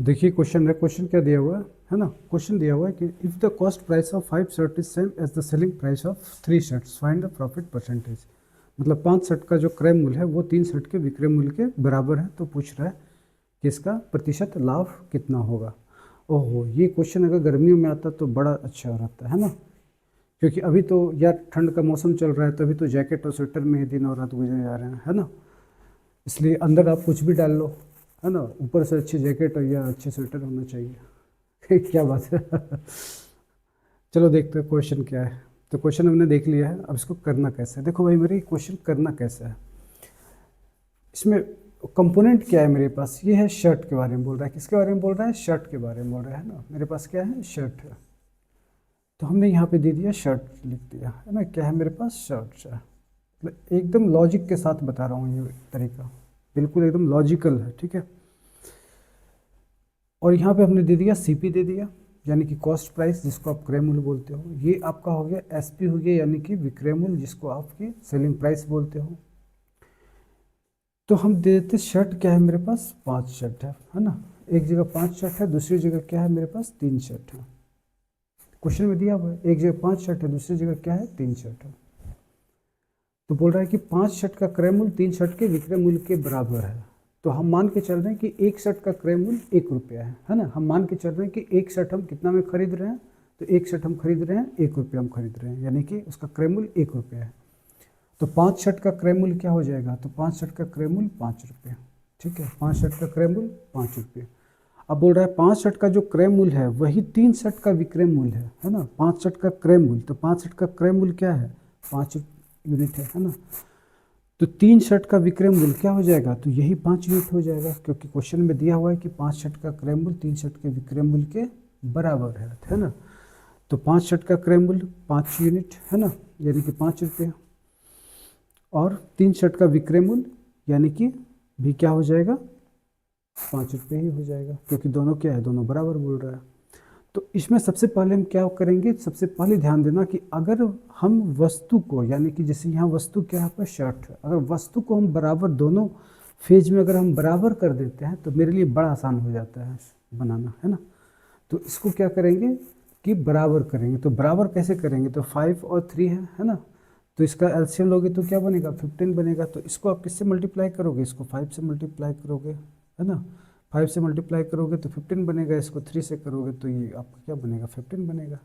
देखिए क्वेश्चन है, क्वेश्चन क्या दिया हुआ है ना। क्वेश्चन दिया हुआ है कि if the cost price of 5 shirt is same as the selling price of 3 shirts find the profit percentage. मतलब 5 शर्ट का जो क्रय मूल्य है वो 3 शर्ट के विक्रय मूल्य के बराबर है, तो पूछ रहा है कि इसका प्रतिशत लाभ कितना होगा। ओहो, ये क्वेश्चन अगर गर्मियों में आता तो बड़ा अच्छा रहता है ना, क्योंकि अभी तो यार ठंड का मौसम चल रहा है, तो अभी तो जैकेट और स्वेटर में ही दिन और रात गुजरे जा रहे हैं, है ना। इसलिए अंदर आप कुछ भी डाल लो, है ना, ऊपर से अच्छी जैकेट और या अच्छे स्वेटर होना चाहिए। क्या बात है। चलो देखते हैं क्वेश्चन क्या है। तो क्वेश्चन हमने देख लिया है, अब इसको करना कैसे है। देखो भाई मेरे क्वेश्चन करना कैसे है, इसमें कंपोनेंट क्या है मेरे पास, ये है शर्ट के बारे में बोल रहा है। किसके बारे में बोल रहा है? शर्ट के बारे में बोल रहा है ना। मेरे पास क्या है? शर्ट है। तो हमने यहाँ पे दे दिया शर्ट, लिख दिया है ना। क्या है मेरे पास? शर्ट है। मतलब एकदम लॉजिक के साथ बता रहा हूँ, ये तरीका बिल्कुल एकदम लॉजिकल है, ठीक है। और यहाँ पे हमने दे दिया सीपी दे दिया, यानी कि कॉस्ट प्राइस, जिसको आप क्रय मूल्य बोलते हो। ये आपका हो गया एसपी हो गया, यानी कि विक्रय मूल्य, जिसको आपकी सेलिंग प्राइस बोलते हो। तो हम दे देते शर्ट क्या है मेरे पास? 5 शर्ट है ना। एक जगह 5 शर्ट है, दूसरी जगह क्या है मेरे पास? 3 शर्ट है। क्वेश्चन में दिया हुआ है एक जगह 5 शर्ट है, दूसरी जगह क्या है? 3 शर्ट है। तो बोल रहा है कि 5 शर्ट का क्रय मूल्य 3 शर्ट के विक्रय मूल्य के बराबर है। तो हम मान के चल रहे हैं कि एक शर्ट का क्रय मूल्य 1 रुपया है ना। हम मान के चल रहे हैं कि एक शर्ट हम कितना में खरीद रहे हैं, तो एक शर्ट हम खरीद रहे हैं 1 रुपया हम खरीद रहे हैं, यानी कि उसका क्रय मूल्य 1 रुपया है। तो 5 शर्ट का क्रय मूल्य क्या हो जाएगा? तो 5 शर्ट का क्रय मूल्य 5 रुपये, ठीक है। 5 शर्ट का क्रय मूल्य 5 रुपये। अब बोल रहा है 5 शर्ट का जो क्रय मूल्य है वही 3 शर्ट का विक्रय मूल्य है ना। 5 शर्ट का क्रय मूल्य, तो 5 शर्ट का क्रय मूल्य क्या है? 5 यूनिट है ना। तो 3 शर्ट का विक्रय मूल्य क्या हो जाएगा? तो यही 5 यूनिट हो जाएगा, क्योंकि क्वेश्चन में दिया हुआ है कि 5 शर्ट का क्रय मूल्य 3 शर्ट के विक्रय मूल्य के बराबर है ना। तो 5 शर्ट का क्रय मूल्य 5 यूनिट है ना, यानी कि 5 रुपये, और 3 शर्ट का विक्रय मूल्य यानी कि भी क्या हो जाएगा? 5 रुपये ही हो जाएगा, क्योंकि दोनों क्या है? दोनों बराबर बोल रहा है। तो इसमें सबसे पहले हम क्या करेंगे? सबसे पहले ध्यान देना कि अगर हम वस्तु को, यानी कि जैसे यहाँ वस्तु क्या है आपका? शर्ट है। अगर वस्तु को हम बराबर दोनों फेज में अगर हम बराबर कर देते हैं तो मेरे लिए बड़ा आसान हो जाता है बनाना, है ना। तो इसको क्या करेंगे कि बराबर करेंगे। तो बराबर कैसे करेंगे? तो 5 और 3 है ना। तो इसका एलसीएम लोगे तो क्या बनेगा? 15 बनेगा। तो इसको आप किससे मल्टीप्लाई करोगे? इसको 5 से मल्टीप्लाई करोगे, है ना। 5 से मल्टीप्लाई करोगे तो 15 बनेगा। इसको 3 से करोगे तो ये आपका क्या बनेगा? 15 बनेगा।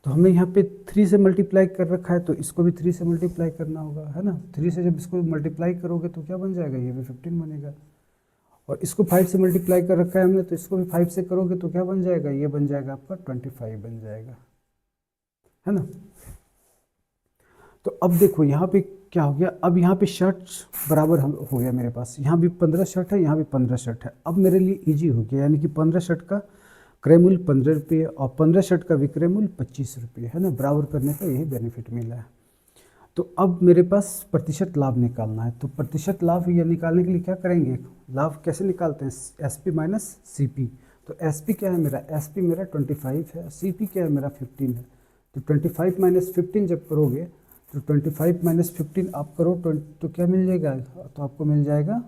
तो हमने यहाँ पे 3 से मल्टीप्लाई कर रखा है, तो इसको भी 3 से मल्टीप्लाई करना होगा, है ना। 3 से जब इसको मल्टीप्लाई करोगे तो क्या बन जाएगा? ये भी 15 बनेगा। और इसको 5 से मल्टीप्लाई कर रखा है हमने, तो इसको भी 5 से करोगे तो क्या बन जाएगा? ये बन जाएगा आपका 25 बन जाएगा, है ना। तो अब देखो यहाँ पे क्या हो गया? अब यहाँ पे शर्ट्स बराबर हो गया मेरे पास। यहाँ भी 15 शर्ट है, यहाँ भी 15 शर्ट है। अब मेरे लिए इजी हो गया, यानी कि 15 शर्ट का क्रय मूल्य 15 रुपये और 15 शर्ट का विक्रय मूल्य 25 रुपये, है ना। बराबर करने का यही बेनिफिट मिला है। तो अब मेरे पास प्रतिशत लाभ निकालना है। तो प्रतिशत लाभ ये निकालने के लिए क्या करेंगे? लाभ कैसे निकालते हैं? S P minus C P. तो एस पी क्या है मेरा? एस पी मेरा 25 है, सी पी क्या है मेरा? 15 है। तो 25 माइनस 15 जब करोगे तो 25 माइनस 15 आप करो तो क्या मिल जाएगा? तो आपको मिल जाएगा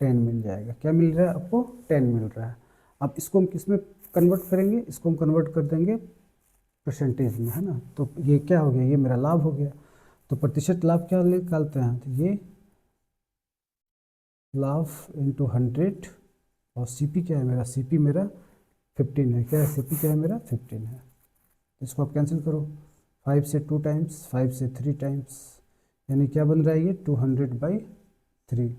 10 मिल जाएगा। क्या मिल रहा है आपको? 10 मिल रहा है। अब इसको हम किस में कन्वर्ट करेंगे? इसको हम कन्वर्ट कर देंगे परसेंटेज में, है ना। तो ये क्या हो गया? ये मेरा लाभ हो गया। तो प्रतिशत लाभ क्या निकालते हैं? तो ये लाभ इंटू 100, और सीपी क्या है मेरा? सीपी मेरा 15 है। क्या है? सीपी क्या है मेरा? 15 है। इसको आप कैंसिल करो, 5 से 2 टाइम्स, 5 से 3 टाइम्स, यानी क्या बन रहा है? ये 200/3।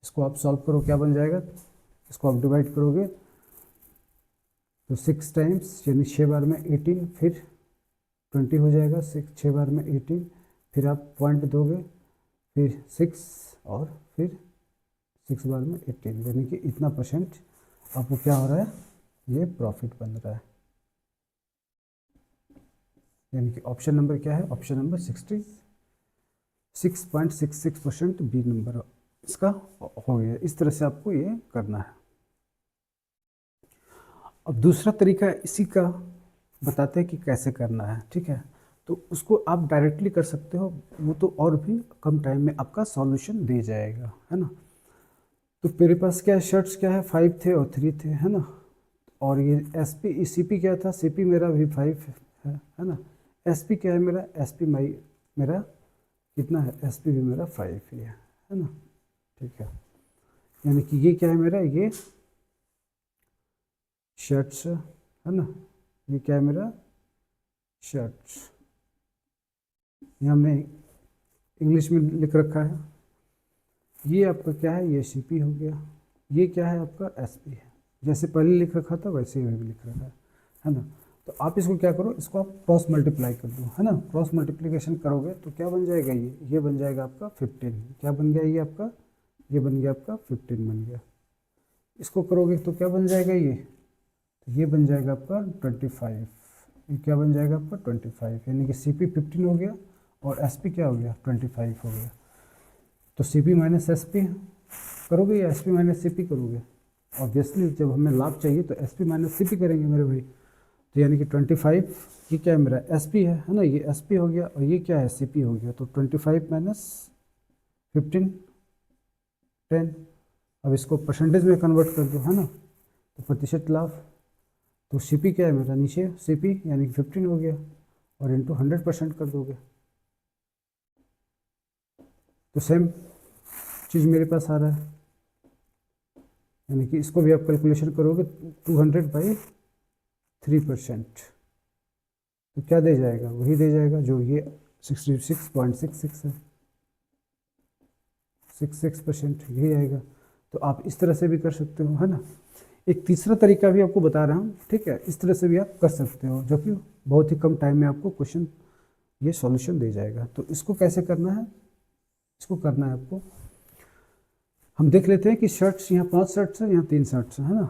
इसको आप सॉल्व करो, क्या बन जाएगा? इसको आप डिवाइड करोगे तो 6 टाइम्स, यानी 6 बार में 18, फिर 20 हो जाएगा। 6 बार में 18, फिर आप पॉइंट दोगे, फिर 6, और फिर 6 बार में 18, यानी कि इतना परसेंट आपको क्या हो रहा है? ये प्रॉफिट बन रहा है। यानी कि ऑप्शन नंबर क्या है? ऑप्शन नंबर 66.66% बी नंबर इसका हो गया। इस तरह से आपको ये करना है। अब दूसरा तरीका इसी का बताते हैं कि कैसे करना है, ठीक है। तो उसको आप डायरेक्टली कर सकते हो, वो तो और भी कम टाइम में आपका सॉल्यूशन दे जाएगा, है ना। तो मेरे पास क्या है, शर्ट्स क्या है 5 थे और 3 थे, है ना। और ये एस पी सी पी क्या था, सी पी मेरा भी 5 है ना। एस पी क्या है मेरा, एस पी मेरा कितना है, एस पी भी मेरा 5 ही है ना। ठीक है, यानी कि ये क्या है मेरा, ये शर्ट्स है ना, ये क्या है मेरा शर्ट्स, ये हमने इंग्लिश में लिख रखा है। ये आपका क्या है, ये सी पी हो गया, ये क्या है आपका एस पी है, जैसे पहले लिख रखा था वैसे ही भी लिख रखा है ना। तो आप इसको क्या करो, इसको आप क्रॉस मल्टीप्लाई कर दो, है ना। क्रॉस मल्टीप्लिकेशन करोगे तो क्या बन जाएगा, ये बन जाएगा आपका 15, क्या बन गया ये आपका, ये बन गया आपका 15 बन गया। इसको करोगे तो क्या बन जाएगा ये बन जाएगा आपका 25, ये क्या बन जाएगा आपका 25, यानी कि सी पी 15 हो गया और एस पी क्या हो गया 25 हो गया। तो C P minus S P करोगे या S P minus C P करोगे, ऑब्वियसली जब हमें लाभ चाहिए तो S P minus C P करेंगे मेरे भाई। तो यानी कि 25 ये क्या है मेरा एस पी है ना, ये एस पी हो गया और ये क्या है सी पी हो गया। तो 25 माइनस 15 10, अब इसको परसेंटेज में कन्वर्ट कर दो, है ना, तो प्रतिशत लाभ। तो सी पी क्या है मेरा नीचे सी पी यानी कि 15 हो गया और इंटू 100% कर दोगे तो सेम चीज़ मेरे पास आ रहा है, यानी कि इसको भी आप कैलकुलेशन करोगे 200/3%, तो क्या दे जाएगा, वही दे जाएगा जो ये 66.66 है, 66% यही आएगा। तो आप इस तरह से भी कर सकते हो, है ना। एक तीसरा तरीका भी आपको बता रहा हूँ, ठीक है, इस तरह से भी आप कर सकते हो, जो कि बहुत ही कम टाइम में आपको क्वेश्चन ये सॉल्यूशन दे जाएगा। तो इसको कैसे करना है, इसको करना है आपको, हम देख लेते हैं कि शर्ट्स यहाँ 5 शर्ट्स हैं, यहाँ 3 शर्ट्स हैं, है ना।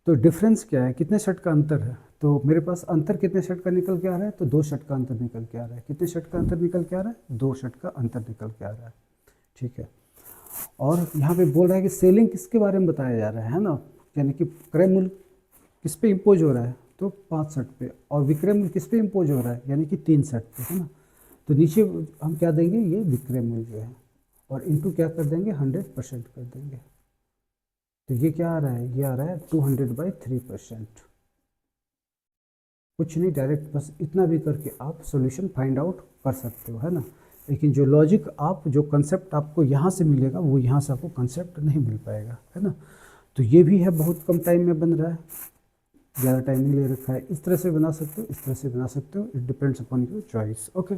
तो डिफरेंस क्या है, कितने शर्ट का अंतर है, तो मेरे पास अंतर कितने शर्ट का निकल के आ रहा है, तो 2 शर्ट का अंतर निकल के आ रहा है। कितने शर्ट का अंतर निकल के आ रहा है, 2 शर्ट का अंतर निकल के आ रहा है, ठीक है। और यहाँ पे बोल रहा है कि सेलिंग किसके बारे में बताया जा रहा है ना, यानी कि क्रय मूल्य किस पे इम्पोज हो रहा है, तो 5 शर्ट पे, और विक्रय मूल्य किस पे इम्पोज हो रहा है, यानी कि 3 शर्ट पे, है ना। तो नीचे हम क्या देंगे, ये विक्रय मूल्य जो है, और इनटू क्या कर देंगे 100% कर देंगे। तो ये क्या आ रहा है, ये आ रहा है 200/3%। कुछ नहीं, डायरेक्ट बस इतना भी करके आप सॉल्यूशन फाइंड आउट कर सकते हो, है ना। लेकिन जो लॉजिक आप जो कंसेप्ट आपको यहाँ से मिलेगा वो यहाँ से आपको कंसेप्ट नहीं मिल पाएगा, है ना। तो ये भी है बहुत कम टाइम में बन रहा है, ज़्यादा टाइम नहीं ले रखा है। इस तरह से बना सकते हो, इस तरह से बना सकते हो, it depends upon your choice. Okay.